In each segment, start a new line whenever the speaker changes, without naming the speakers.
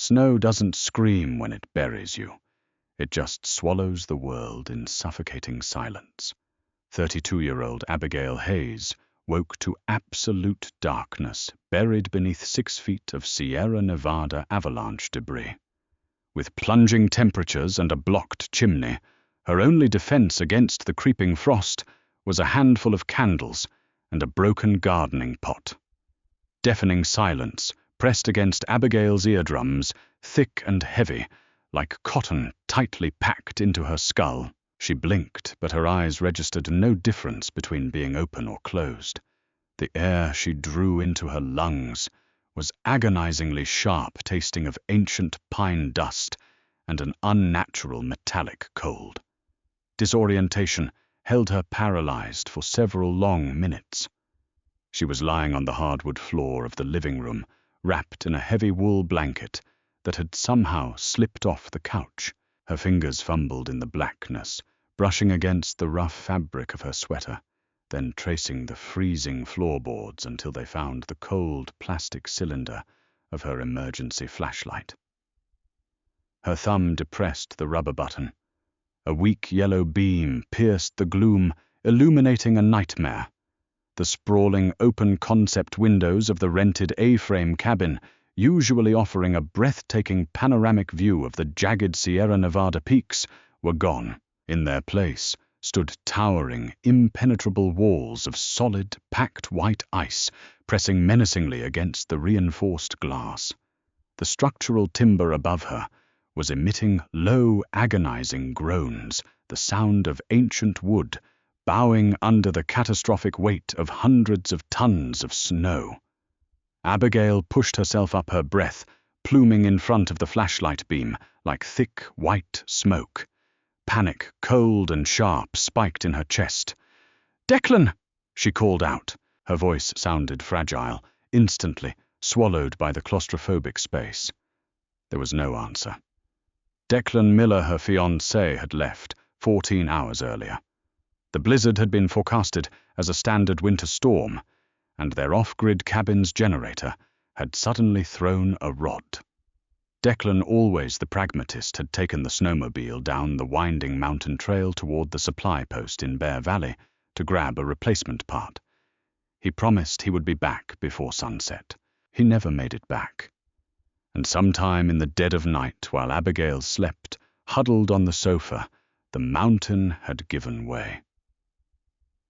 Snow doesn't scream when it buries you. It just swallows the world in suffocating silence. 32-year-old Abigail Hayes woke to absolute darkness, buried beneath 6 feet of Sierra Nevada avalanche debris. With plunging temperatures and a blocked chimney, her only defense against the creeping frost was a handful of candles and a broken gardening pot. Deafening silence pressed against Abigail's eardrums, thick and heavy, like cotton tightly packed into her skull. She blinked, but her eyes registered no difference between being open or closed. The air she drew into her lungs was agonizingly sharp, tasting of ancient pine dust and an unnatural metallic cold. Disorientation held her paralyzed for several long minutes. She was lying on the hardwood floor of the living room, wrapped in a heavy wool blanket that had somehow slipped off the couch. Her fingers fumbled in the blackness, brushing against the rough fabric of her sweater, then tracing the freezing floorboards until they found the cold plastic cylinder of her emergency flashlight. Her thumb depressed the rubber button. A weak yellow beam pierced the gloom, illuminating a nightmare. The sprawling open-concept windows of the rented A-frame cabin, usually offering a breathtaking panoramic view of the jagged Sierra Nevada peaks, were gone. In their place stood towering, impenetrable walls of solid, packed white ice, pressing menacingly against the reinforced glass. The structural timber above her was emitting low, agonizing groans, the sound of ancient wood bowing under the catastrophic weight of hundreds of tons of snow. Abigail pushed herself up, her breath pluming in front of the flashlight beam like thick, white smoke. Panic, cold and sharp, spiked in her chest. "Declan!" she called out. Her voice sounded fragile, instantly swallowed by the claustrophobic space. There was no answer. Declan Miller, her fiancé, had left 14 hours earlier. The blizzard had been forecasted as a standard winter storm, and their off-grid cabin's generator had suddenly thrown a rod. Declan, always the pragmatist, had taken the snowmobile down the winding mountain trail toward the supply post in Bear Valley to grab a replacement part. He promised he would be back before sunset. He never made it back. And sometime in the dead of night, while Abigail slept, huddled on the sofa, the mountain had given way.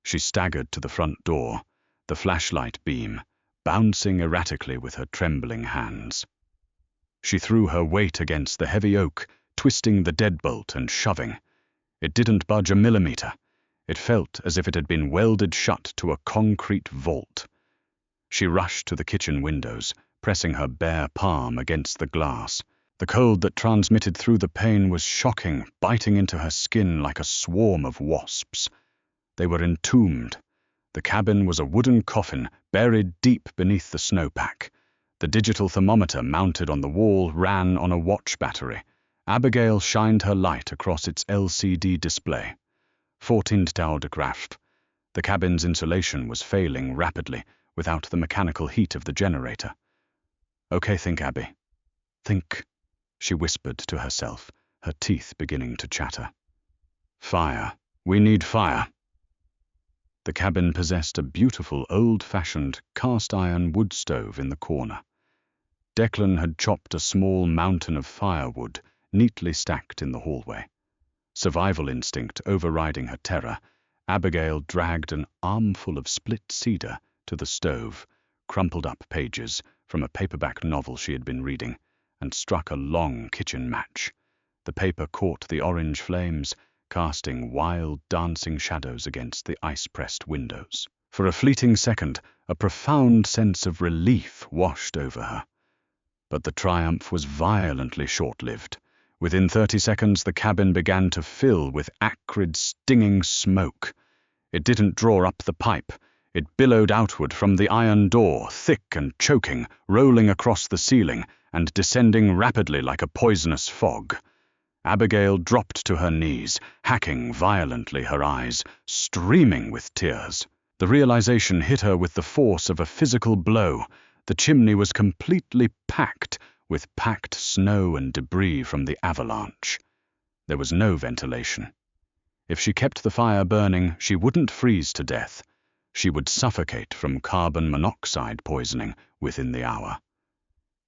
She staggered to the front door, the flashlight beam bouncing erratically with her trembling hands. She threw her weight against the heavy oak, twisting the deadbolt and shoving. It didn't budge a millimeter. It felt as if it had been welded shut to a concrete vault. She rushed to the kitchen windows, pressing her bare palm against the glass. The cold that transmitted through the pane was shocking, biting into her skin like a swarm of wasps. They were entombed. The cabin was a wooden coffin buried deep beneath the snowpack. The digital thermometer mounted on the wall ran on a watch battery. Abigail shined her light across its LCD display. 14 Graph. The cabin's insulation was failing rapidly without the mechanical heat of the generator. "Okay, think, Abby. Think," she whispered to herself, her teeth beginning to chatter. "Fire. We need fire." The cabin possessed a beautiful old-fashioned cast-iron wood stove in the corner. Declan had chopped a small mountain of firewood neatly stacked in the hallway. Survival instinct overriding her terror, Abigail dragged an armful of split cedar to the stove, crumpled up pages from a paperback novel she had been reading, and struck a long kitchen match. The paper caught the orange flames, casting wild, dancing shadows against the ice-pressed windows. For a fleeting second, a profound sense of relief washed over her. But the triumph was violently short-lived. Within 30 seconds, the cabin began to fill with acrid, stinging smoke. It didn't draw up the pipe. It billowed outward from the iron door, thick and choking, rolling across the ceiling and descending rapidly like a poisonous fog. Abigail dropped to her knees, hacking violently, her eyes streaming with tears. The realization hit her with the force of a physical blow. The chimney was completely packed with packed snow and debris from the avalanche. There was no ventilation. If she kept the fire burning, she wouldn't freeze to death. She would suffocate from carbon monoxide poisoning within the hour.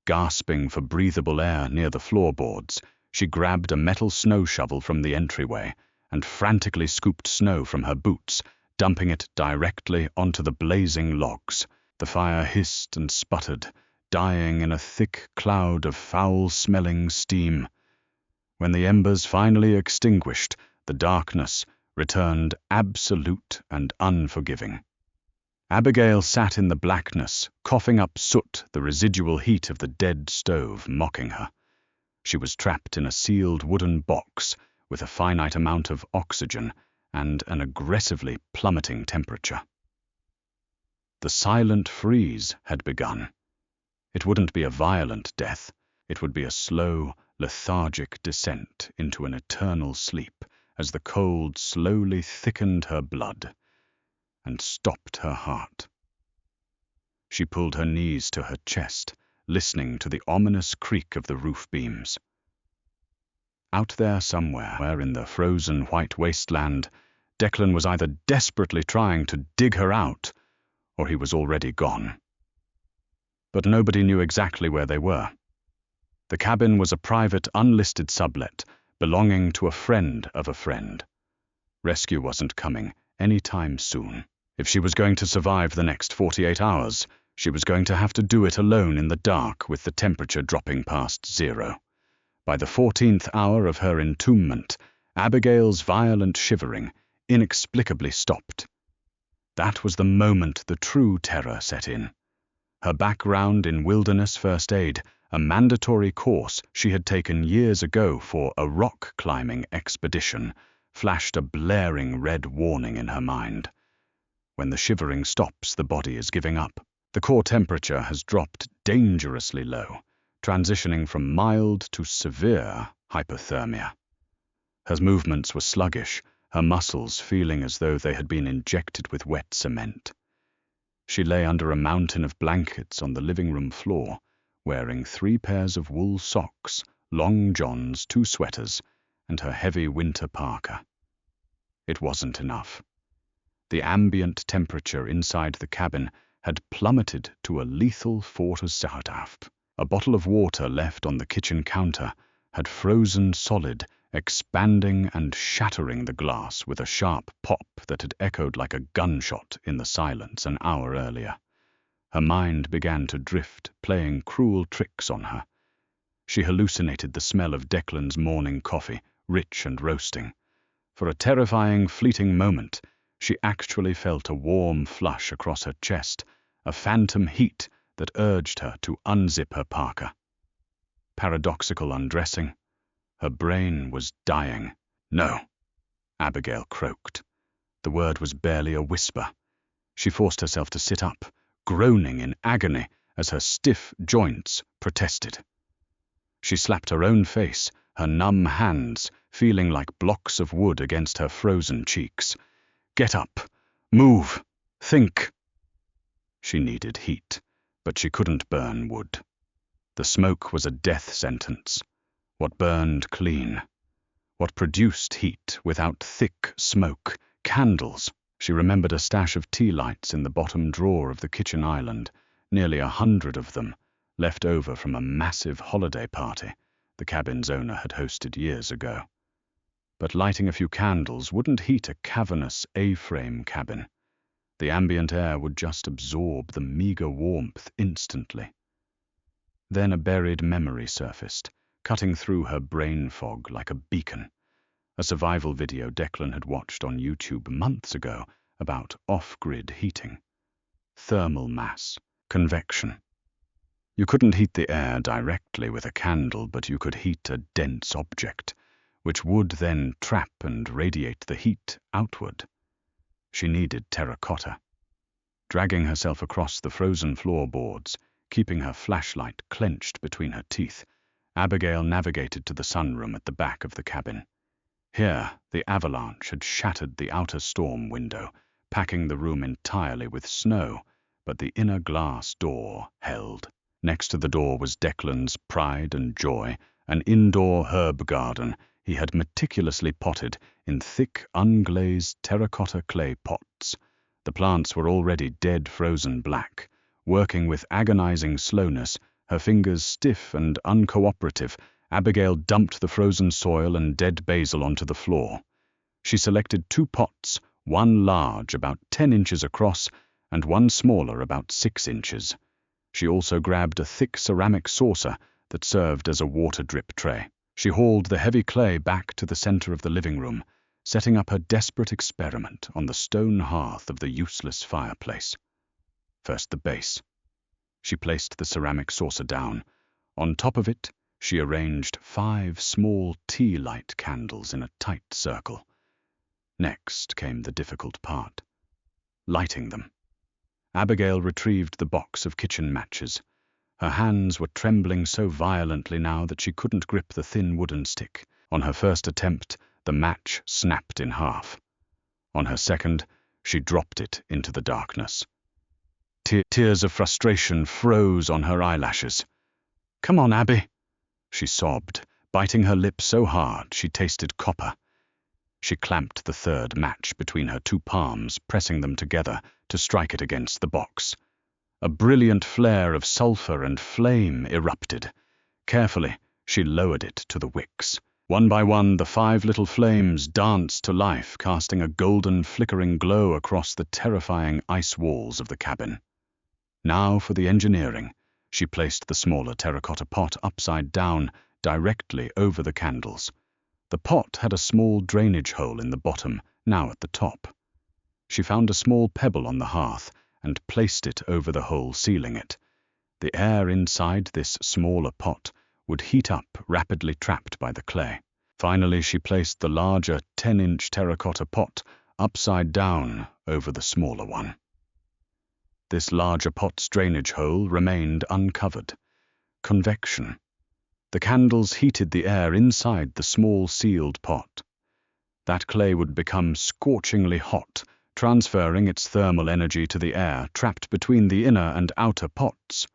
Gasping for breathable air near the floorboards, she grabbed a metal snow shovel from the entryway and frantically scooped snow from her boots, dumping it directly onto the blazing logs. The fire hissed and sputtered, dying in a thick cloud of foul-smelling steam. When the embers finally extinguished, the darkness returned absolute and unforgiving. Abigail sat in the blackness, coughing up soot, the residual heat of the dead stove mocking her. She was trapped in a sealed wooden box with a finite amount of oxygen and an aggressively plummeting temperature. The silent freeze had begun. It wouldn't be a violent death. It would be a slow, lethargic descent into an eternal sleep as the cold slowly thickened her blood and stopped her heart. She pulled her knees to her chest, listening to the ominous creak of the roof beams. Out there somewhere in the frozen white wasteland, Declan was either desperately trying to dig her out, or he was already gone. But nobody knew exactly where they were. The cabin was a private, unlisted sublet belonging to a friend of a friend. Rescue wasn't coming any time soon. If she was going to survive the next 48 hours, she was going to have to do it alone in the dark with the temperature dropping past 0. By the 14th hour of her entombment, Abigail's violent shivering inexplicably stopped. That was the moment the true terror set in. Her background in wilderness first aid, a mandatory course she had taken years ago for a rock climbing expedition, flashed a blaring red warning in her mind. When the shivering stops, the body is giving up. The core temperature has dropped dangerously low, transitioning from mild to severe hypothermia. Her movements were sluggish, her muscles feeling as though they had been injected with wet cement. She lay under a mountain of blankets on the living room floor, wearing 3 pairs of wool socks, long johns, 2 sweaters, and her heavy winter parka. It wasn't enough. The ambient temperature inside the cabin had plummeted to a lethal 4°C. A bottle of water left on the kitchen counter had frozen solid, expanding and shattering the glass with a sharp pop that had echoed like a gunshot in the silence an hour earlier. Her mind began to drift, playing cruel tricks on her. She hallucinated the smell of Declan's morning coffee, rich and roasting. For a terrifying, fleeting moment, she actually felt a warm flush across her chest, a phantom heat that urged her to unzip her parka. Paradoxical undressing. Her brain was dying. "No," Abigail croaked. The word was barely a whisper. She forced herself to sit up, groaning in agony as her stiff joints protested. She slapped her own face, her numb hands feeling like blocks of wood against her frozen cheeks. "Get up. Move. Think." She needed heat, but she couldn't burn wood. The smoke was a death sentence. What burned clean? What produced heat without thick smoke? Candles. She remembered a stash of tea lights in the bottom drawer of the kitchen island, nearly 100 of them, left over from a massive holiday party the cabin's owner had hosted years ago. But lighting a few candles wouldn't heat a cavernous A-frame cabin. The ambient air would just absorb the meager warmth instantly. Then a buried memory surfaced, cutting through her brain fog like a beacon. A survival video Declan had watched on YouTube months ago about off-grid heating. Thermal mass, convection. You couldn't heat the air directly with a candle, but you could heat a dense object, which would then trap and radiate the heat outward. She needed terracotta. Dragging herself across the frozen floorboards, keeping her flashlight clenched between her teeth, Abigail navigated to the sunroom at the back of the cabin. Here, the avalanche had shattered the outer storm window, packing the room entirely with snow, but the inner glass door held. Next to the door was Declan's pride and joy, an indoor herb garden he had meticulously potted in thick, unglazed terracotta clay pots. The plants were already dead frozen black. Working with agonizing slowness, her fingers stiff and uncooperative, Abigail dumped the frozen soil and dead basil onto the floor. She selected 2 pots, one large, about 10 inches across, and one smaller, about 6 inches. She also grabbed a thick ceramic saucer that served as a water drip tray. She hauled the heavy clay back to the center of the living room, setting up her desperate experiment on the stone hearth of the useless fireplace. First the base. She placed the ceramic saucer down. On top of it, she arranged 5 small tea light candles in a tight circle. Next came the difficult part, lighting them. Abigail retrieved the box of kitchen matches. Her hands were trembling so violently now that she couldn't grip the thin wooden stick. On her first attempt, the match snapped in half. On her second, she dropped it into the darkness. Tears of frustration froze on her eyelashes. "Come on, Abby," she sobbed, biting her lip so hard she tasted copper. She clamped the third match between her 2 palms, pressing them together to strike it against the box. A brilliant flare of sulfur and flame erupted. Carefully, she lowered it to the wicks. One by one, the 5 little flames danced to life, casting a golden, flickering glow across the terrifying ice walls of the cabin. Now for the engineering. She placed the smaller terracotta pot upside down, directly over the candles. The pot had a small drainage hole in the bottom, now at the top. She found a small pebble on the hearth and placed it over the hole, sealing it. The air inside this smaller pot would heat up, rapidly trapped by the clay. Finally, she placed the larger 10-inch terracotta pot upside down over the smaller one. This larger pot's drainage hole remained uncovered. Convection. The candles heated the air inside the small sealed pot. That clay would become scorchingly hot, transferring its thermal energy to the air trapped between the inner and outer pots.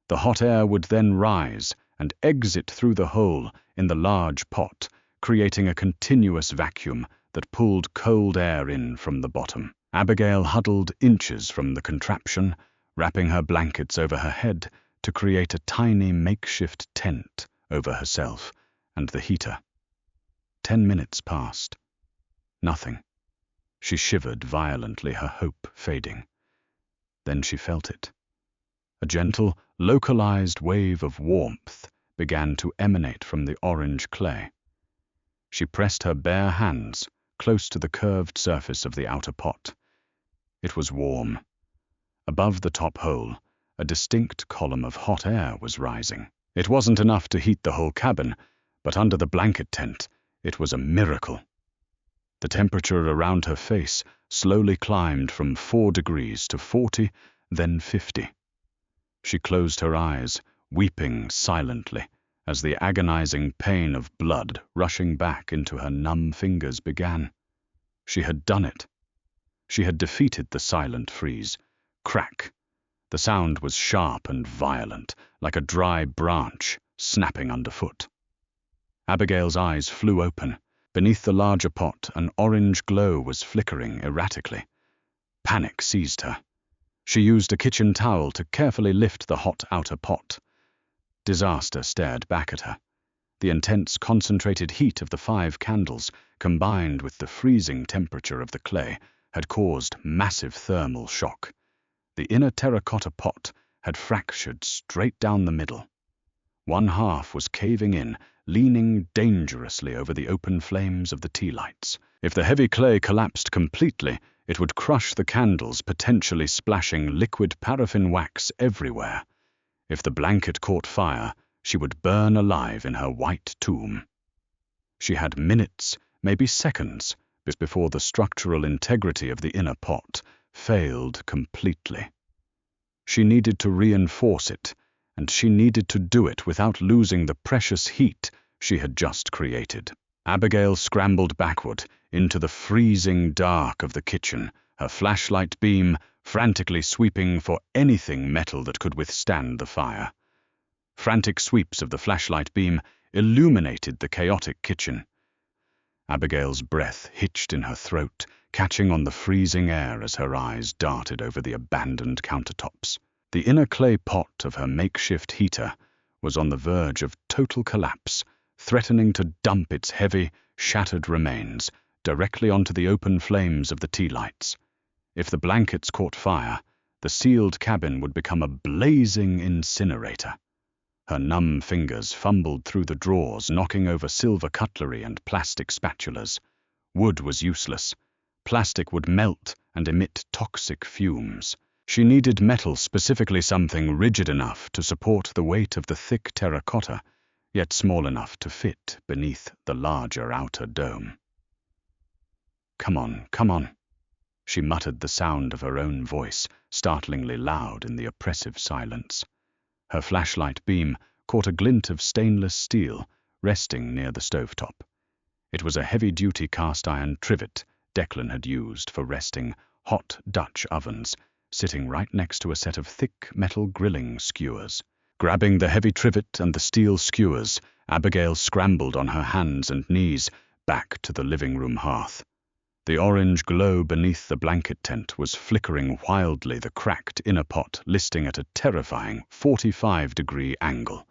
The hot air would then rise and exit through the hole in the large pot, creating a continuous vacuum that pulled cold air in from the bottom. Abigail huddled inches from the contraption, wrapping her blankets over her head to create a tiny makeshift tent over herself and the heater. 10 minutes passed. Nothing. She shivered violently, her hope fading. Then she felt it. A gentle, localized wave of warmth began to emanate from the orange clay. She pressed her bare hands close to the curved surface of the outer pot. It was warm. Above the top hole, a distinct column of hot air was rising. It wasn't enough to heat the whole cabin, but under the blanket tent, it was a miracle. The temperature around her face slowly climbed from 4 degrees to 40, then 50. She closed her eyes, weeping silently, as the agonizing pain of blood rushing back into her numb fingers began. She had done it. She had defeated the silent freeze. Crack. The sound was sharp and violent, like a dry branch snapping underfoot. Abigail's eyes flew open. Beneath the larger pot, an orange glow was flickering erratically. Panic seized her. She used a kitchen towel to carefully lift the hot outer pot. Disaster stared back at her. The intense, concentrated heat of the 5 candles, combined with the freezing temperature of the clay, had caused massive thermal shock. The inner terracotta pot had fractured straight down the middle. One half was caving in, leaning dangerously over the open flames of the tea lights. If the heavy clay collapsed completely, it would crush the candles, potentially splashing liquid paraffin wax everywhere. If the blanket caught fire, she would burn alive in her white tomb. She had minutes, maybe seconds, before the structural integrity of the inner pot failed completely. She needed to reinforce it, and she needed to do it without losing the precious heat she had just created. Abigail scrambled backward into the freezing dark of the kitchen, her flashlight beam frantically sweeping for anything metal that could withstand the fire. Frantic sweeps of the flashlight beam illuminated the chaotic kitchen. Abigail's breath hitched in her throat, catching on the freezing air as her eyes darted over the abandoned countertops. The inner clay pot of her makeshift heater was on the verge of total collapse, threatening to dump its heavy, shattered remains directly onto the open flames of the tea lights. If the blankets caught fire, the sealed cabin would become a blazing incinerator. Her numb fingers fumbled through the drawers, knocking over silver cutlery and plastic spatulas. Wood was useless. Plastic would melt and emit toxic fumes. She needed metal, specifically something rigid enough to support the weight of the thick terracotta, yet small enough to fit beneath the larger outer dome. "Come on, come on," she muttered, the sound of her own voice startlingly loud in the oppressive silence. Her flashlight beam caught a glint of stainless steel resting near the stovetop. It was a heavy-duty cast-iron trivet Declan had used for resting hot Dutch ovens, sitting right next to a set of thick metal grilling skewers. Grabbing the heavy trivet and the steel skewers, Abigail scrambled on her hands and knees back to the living room hearth. The orange glow beneath the blanket tent was flickering wildly, the cracked inner pot listing at a terrifying 45-degree angle.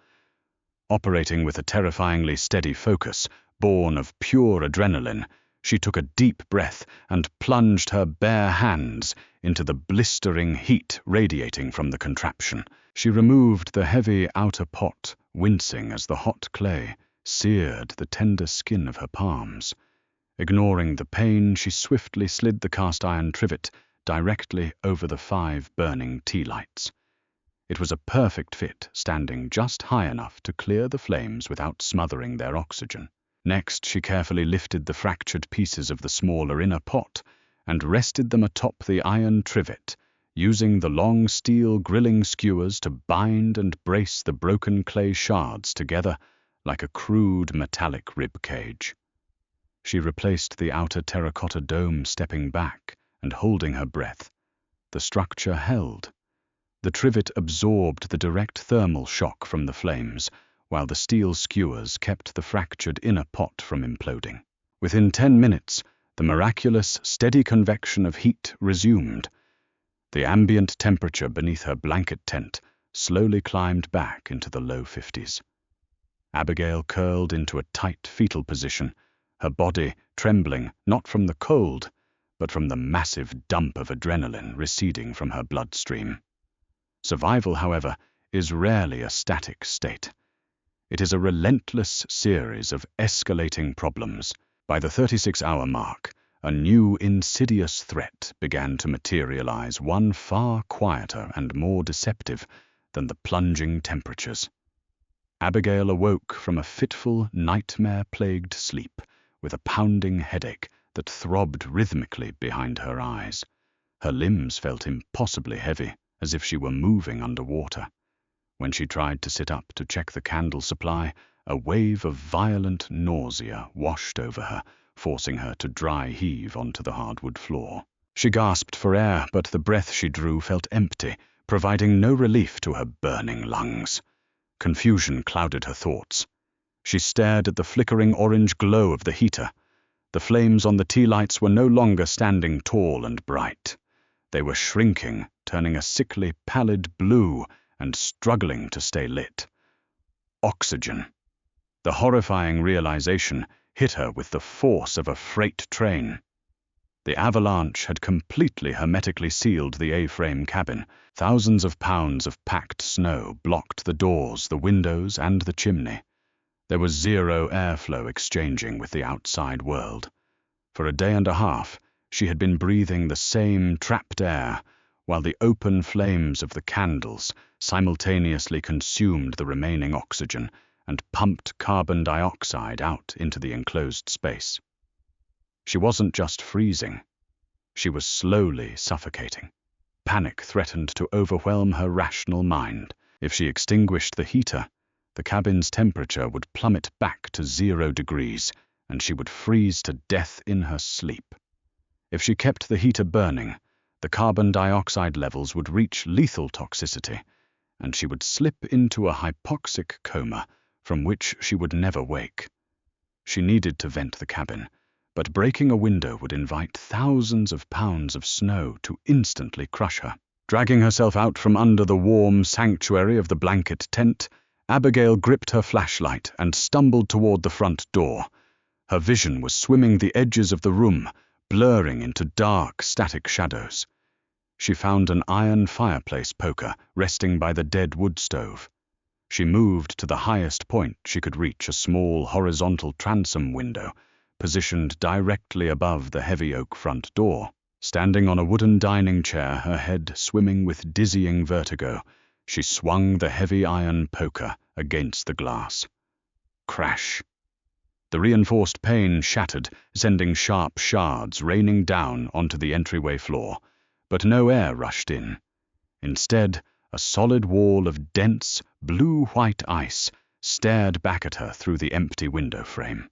Operating with a terrifyingly steady focus, born of pure adrenaline, she took a deep breath and plunged her bare hands into the blistering heat radiating from the contraption. She removed the heavy outer pot, wincing as the hot clay seared the tender skin of her palms. Ignoring the pain, she swiftly slid the cast-iron trivet directly over the 5 burning tea lights. It was a perfect fit, standing just high enough to clear the flames without smothering their oxygen. Next, she carefully lifted the fractured pieces of the smaller inner pot and rested them atop the iron trivet, using the long steel grilling skewers to bind and brace the broken clay shards together like a crude metallic rib cage. She replaced the outer terracotta dome, stepping back and holding her breath. The structure held. The trivet absorbed the direct thermal shock from the flames, while the steel skewers kept the fractured inner pot from imploding. Within 10 minutes, the miraculous, steady convection of heat resumed. The ambient temperature beneath her blanket tent slowly climbed back into the low 50s. Abigail curled into a tight fetal position, her body trembling not from the cold, but from the massive dump of adrenaline receding from her bloodstream. Survival, however, is rarely a static state. It is a relentless series of escalating problems. By the 36-hour mark, a new insidious threat began to materialize, one far quieter and more deceptive than the plunging temperatures. Abigail awoke from a fitful, nightmare-plagued sleep with a pounding headache that throbbed rhythmically behind her eyes. Her limbs felt impossibly heavy, as if she were moving underwater. When she tried to sit up to check the candle supply, a wave of violent nausea washed over her, forcing her to dry heave onto the hardwood floor. She gasped for air, but the breath she drew felt empty, providing no relief to her burning lungs. Confusion clouded her thoughts. She stared at the flickering orange glow of the heater. The flames on the tea lights were no longer standing tall and bright. They were shrinking, turning a sickly, pallid blue and struggling to stay lit. Oxygen. The horrifying realization hit her with the force of a freight train. The avalanche had completely hermetically sealed the A-frame cabin. Thousands of pounds of packed snow blocked the doors, the windows, and the chimney. There was zero airflow exchanging with the outside world. For a day and a half, she had been breathing the same trapped air, while the open flames of the candles simultaneously consumed the remaining oxygen and pumped carbon dioxide out into the enclosed space. She wasn't just freezing. She was slowly suffocating. Panic threatened to overwhelm her rational mind. If she extinguished the heater, the cabin's temperature would plummet back to 0 degrees, and she would freeze to death in her sleep. If she kept the heater burning, the carbon dioxide levels would reach lethal toxicity, and she would slip into a hypoxic coma from which she would never wake. She needed to vent the cabin, but breaking a window would invite thousands of pounds of snow to instantly crush her. Dragging herself out from under the warm sanctuary of the blanket tent, Abigail gripped her flashlight and stumbled toward the front door. Her vision was swimming the edges of the room, blurring into dark, static shadows. She found an iron fireplace poker resting by the dead wood stove. She moved to the highest point she could reach a small horizontal transom window, positioned directly above the heavy oak front door. Standing on a wooden dining chair, her head swimming with dizzying vertigo, she swung the heavy iron poker against the glass. Crash! The reinforced pane shattered, sending sharp shards raining down onto the entryway floor, but no air rushed in. Instead, a solid wall of dense, blue-white ice stared back at her through the empty window frame.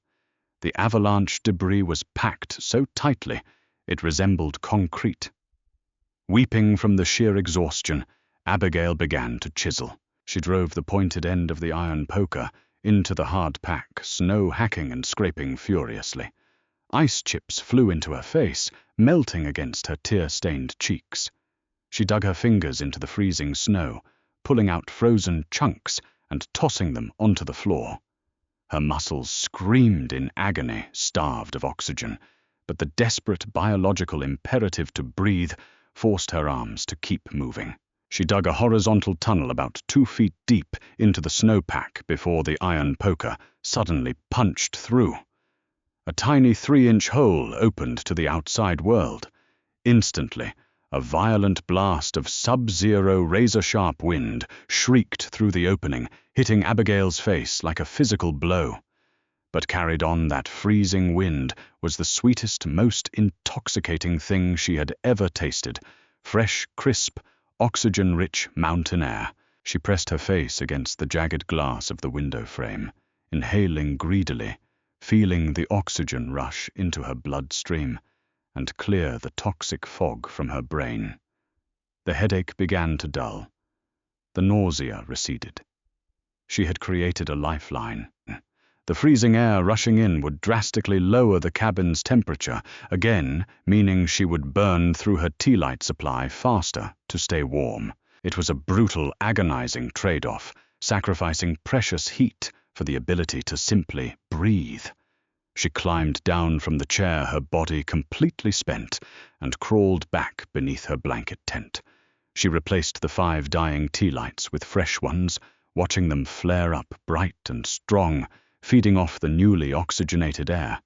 The avalanche debris was packed so tightly it resembled concrete. Weeping from the sheer exhaustion, Abigail began to chisel. She drove the pointed end of the iron poker into the hard pack, snow hacking and scraping furiously. Ice chips flew into her face, melting against her tear-stained cheeks. She dug her fingers into the freezing snow, pulling out frozen chunks and tossing them onto the floor. Her muscles screamed in agony, starved of oxygen, but the desperate biological imperative to breathe forced her arms to keep moving. She dug a horizontal tunnel about 2 feet deep into the snowpack before the iron poker suddenly punched through. A tiny 3-inch hole opened to the outside world. Instantly, a violent blast of sub-zero razor-sharp wind shrieked through the opening, hitting Abigail's face like a physical blow. But carried on that freezing wind was the sweetest, most intoxicating thing she had ever tasted. Fresh, crisp, oxygen-rich mountain air. She pressed her face against the jagged glass of the window frame, inhaling greedily, feeling the oxygen rush into her bloodstream and clear the toxic fog from her brain. The headache began to dull. The nausea receded. She had created a lifeline. The freezing air rushing in would drastically lower the cabin's temperature, again meaning she would burn through her tea light supply faster to stay warm. It was a brutal, agonizing trade-off, sacrificing precious heat for the ability to simply breathe. She climbed down from the chair, her body completely spent, and crawled back beneath her blanket tent. She replaced the 5 dying tea lights with fresh ones, watching them flare up bright and strong, feeding off the newly oxygenated air.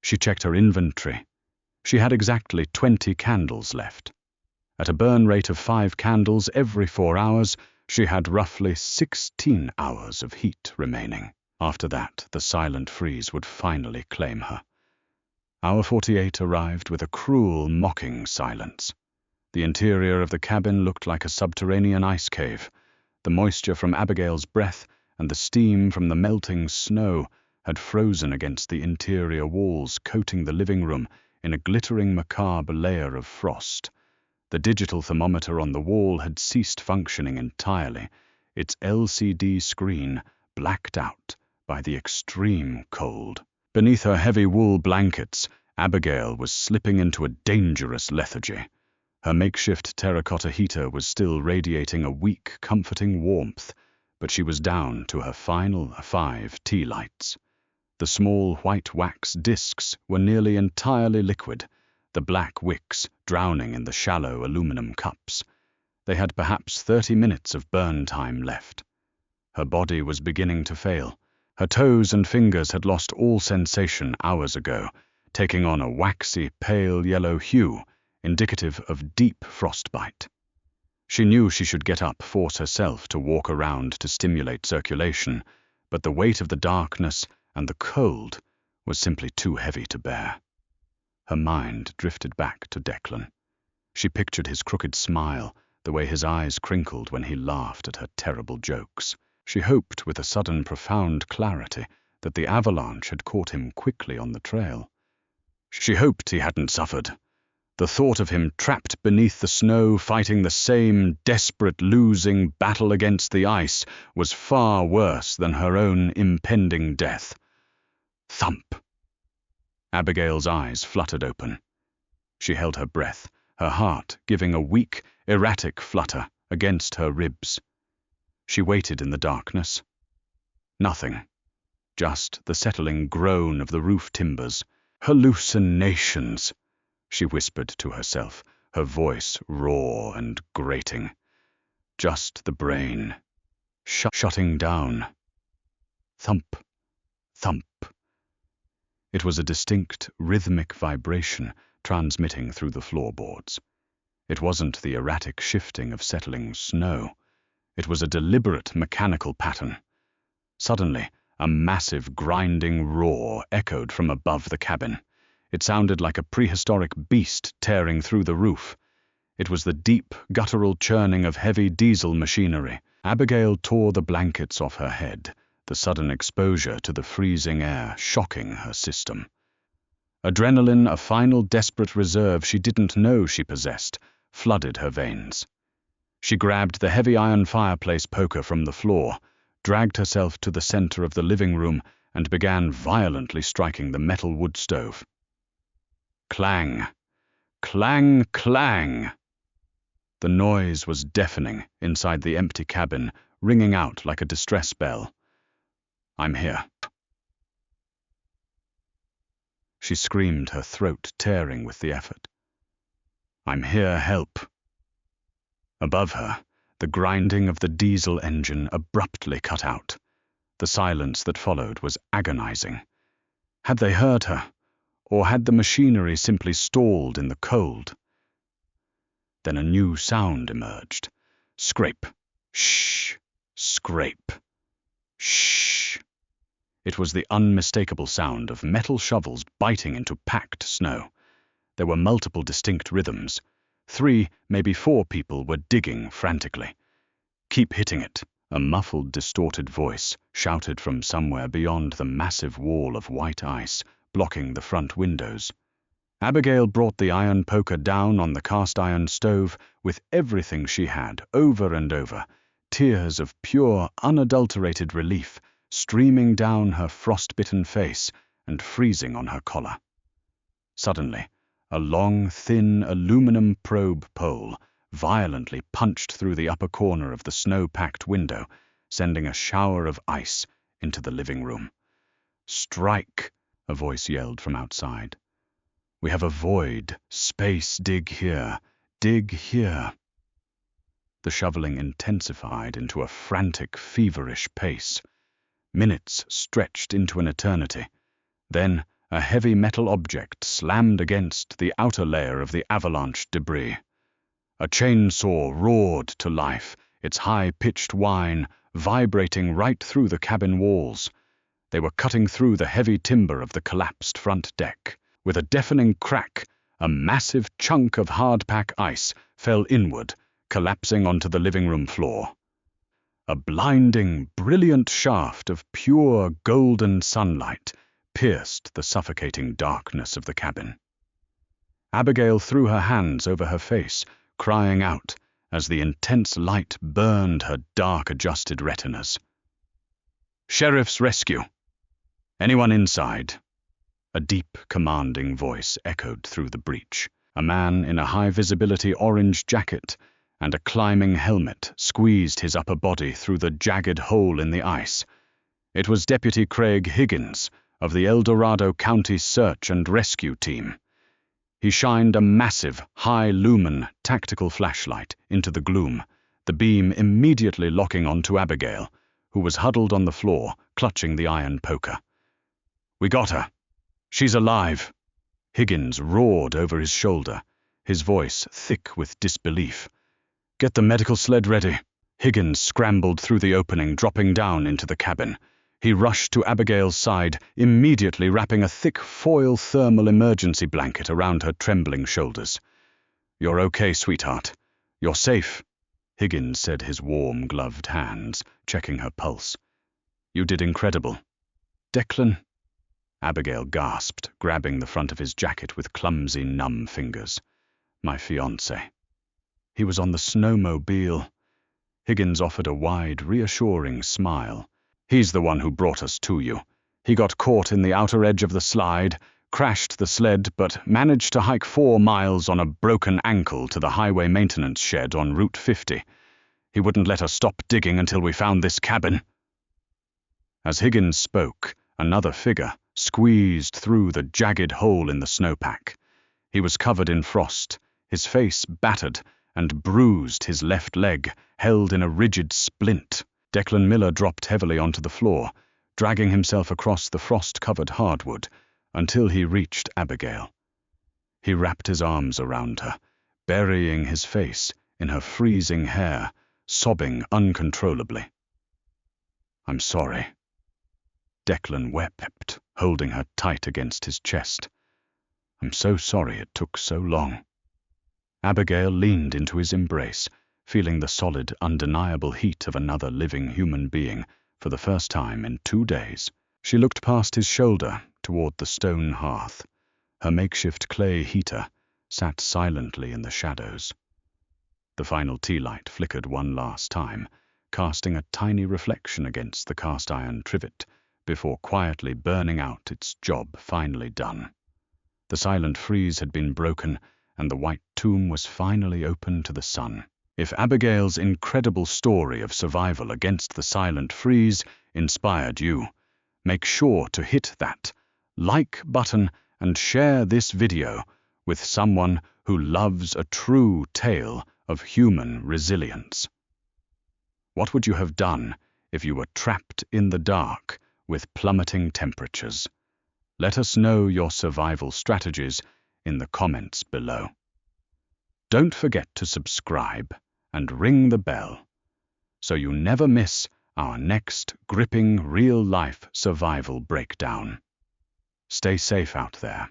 She checked her inventory. She had exactly 20 candles left. At a burn rate of 5 candles every 4 hours, she had roughly 16 hours of heat remaining. After that, the silent freeze would finally claim her. Hour 48 arrived with a cruel, mocking silence. The interior of the cabin looked like a subterranean ice cave. The moisture from Abigail's breath and the steam from the melting snow had frozen against the interior walls, coating the living room in a glittering, macabre layer of frost. The digital thermometer on the wall had ceased functioning entirely, its LCD screen blacked out by the extreme cold. Beneath her heavy wool blankets, Abigail was slipping into a dangerous lethargy. Her makeshift terracotta heater was still radiating a weak, comforting warmth, but she was down to her final 5 tea lights. The small white wax discs were nearly entirely liquid, the black wicks drowning in the shallow aluminum cups. They had perhaps 30 minutes of burn time left. Her body was beginning to fail. Her toes and fingers had lost all sensation hours ago, taking on a waxy, pale yellow hue, indicative of deep frostbite. She knew she should get up, force herself to walk around to stimulate circulation, but the weight of the darkness and the cold was simply too heavy to bear. Her mind drifted back to Declan. She pictured his crooked smile, the way his eyes crinkled when he laughed at her terrible jokes. She hoped with a sudden profound clarity that the avalanche had caught him quickly on the trail. She hoped he hadn't suffered. The thought of him trapped beneath the snow, fighting the same desperate, losing battle against the ice, was far worse than her own impending death. Thump! Abigail's eyes fluttered open. She held her breath, her heart giving a weak, erratic flutter against her ribs. She waited in the darkness. Nothing. Just the settling groan of the roof timbers. Hallucinations, she whispered to herself, her voice raw and grating. Just the brain. Shutting down. Thump, thump. It was a distinct, rhythmic vibration transmitting through the floorboards. It wasn't the erratic shifting of settling snow. It was a deliberate mechanical pattern. Suddenly, a massive grinding roar echoed from above the cabin. It sounded like a prehistoric beast tearing through the roof. It was the deep, guttural churning of heavy diesel machinery. Abigail tore the blankets off her head, the sudden exposure to the freezing air shocking her system. Adrenaline, a final desperate reserve she didn't know she possessed, flooded her veins. She grabbed the heavy iron fireplace poker from the floor, dragged herself to the center of the living room, and began violently striking the metal wood stove. Clang! Clang! Clang! The noise was deafening inside the empty cabin, ringing out like a distress bell. "I'm here." She screamed, her throat tearing with the effort. "I'm here, help." Above her, the grinding of the diesel engine abruptly cut out. The silence that followed was agonizing. Had they heard her, or had the machinery simply stalled in the cold? Then a new sound emerged. Scrape. Shh. Scrape. Shh. It was the unmistakable sound of metal shovels biting into packed snow. There were multiple distinct rhythms. 3, maybe 4 people were digging frantically. "Keep hitting it," a muffled, distorted voice shouted from somewhere beyond the massive wall of white ice, blocking the front windows. Abigail brought the iron poker down on the cast-iron stove with everything she had, over and over, tears of pure, unadulterated relief streaming down her frost-bitten face and freezing on her collar. Suddenly, a long, thin aluminum probe pole violently punched through the upper corner of the snow-packed window, sending a shower of ice into the living room. "Strike!" a voice yelled from outside. "We have a void. Space. Dig here. Dig here." The shoveling intensified into a frantic, feverish pace. Minutes stretched into an eternity. Then a heavy metal object slammed against the outer layer of the avalanche debris. A chainsaw roared to life, its high-pitched whine vibrating right through the cabin walls. They were cutting through the heavy timber of the collapsed front deck. With a deafening crack, a massive chunk of hardpack ice fell inward, collapsing onto the living room floor. A blinding, brilliant shaft of pure golden sunlight pierced the suffocating darkness of the cabin. Abigail threw her hands over her face, crying out as the intense light burned her dark-adjusted retinas. "Sheriff's rescue! Anyone inside?" A deep, commanding voice echoed through the breach. A man in a high-visibility orange jacket and a climbing helmet squeezed his upper body through the jagged hole in the ice. It was Deputy Craig Higgins of the El Dorado County Search and Rescue Team. He shined a massive, high-lumen tactical flashlight into the gloom, the beam immediately locking onto Abigail, who was huddled on the floor, clutching the iron poker. "We got her. She's alive!" Higgins roared over his shoulder, his voice thick with disbelief. "Get the medical sled ready." Higgins scrambled through the opening, dropping down into the cabin. He rushed to Abigail's side, immediately wrapping a thick foil thermal emergency blanket around her trembling shoulders. "You're okay, sweetheart. You're safe," Higgins said, his warm, gloved hands checking her pulse. "You did incredible." "Declan?" Abigail gasped, grabbing the front of his jacket with clumsy, numb fingers. My fiancé. He was on the snowmobile. Higgins offered a wide, reassuring smile. He's the one who brought us to you. He got caught in the outer edge of the slide, crashed the sled, but managed to hike 4 miles on a broken ankle to the highway maintenance shed on Route 50. He wouldn't let us stop digging until we found this cabin. As Higgins spoke, another figure squeezed through the jagged hole in the snowpack. He was covered in frost, his face battered, and bruised, his left leg held in a rigid splint. Declan Miller dropped heavily onto the floor, dragging himself across the frost-covered hardwood until he reached Abigail. He wrapped his arms around her, burying his face in her freezing hair, sobbing uncontrollably. "I'm sorry." Declan wept, holding her tight against his chest. "I'm so sorry it took so long." Abigail leaned into his embrace, feeling the solid, undeniable heat of another living human being for the first time in 2 days. She looked past his shoulder toward the stone hearth. Her makeshift clay heater sat silently in the shadows. The final tea light flickered one last time, casting a tiny reflection against the cast-iron trivet before quietly burning out, its job finally done. The silent freeze had been broken, and the white tomb was finally open to the sun. If Abigail's incredible story of survival against the silent freeze inspired you, make sure to hit that like button and share this video with someone who loves a true tale of human resilience. What would you have done if you were trapped in the dark with plummeting temperatures? Let us know your survival strategies in the comments below. Don't forget to subscribe and ring the bell so you never miss our next gripping real-life survival breakdown. Stay safe out there.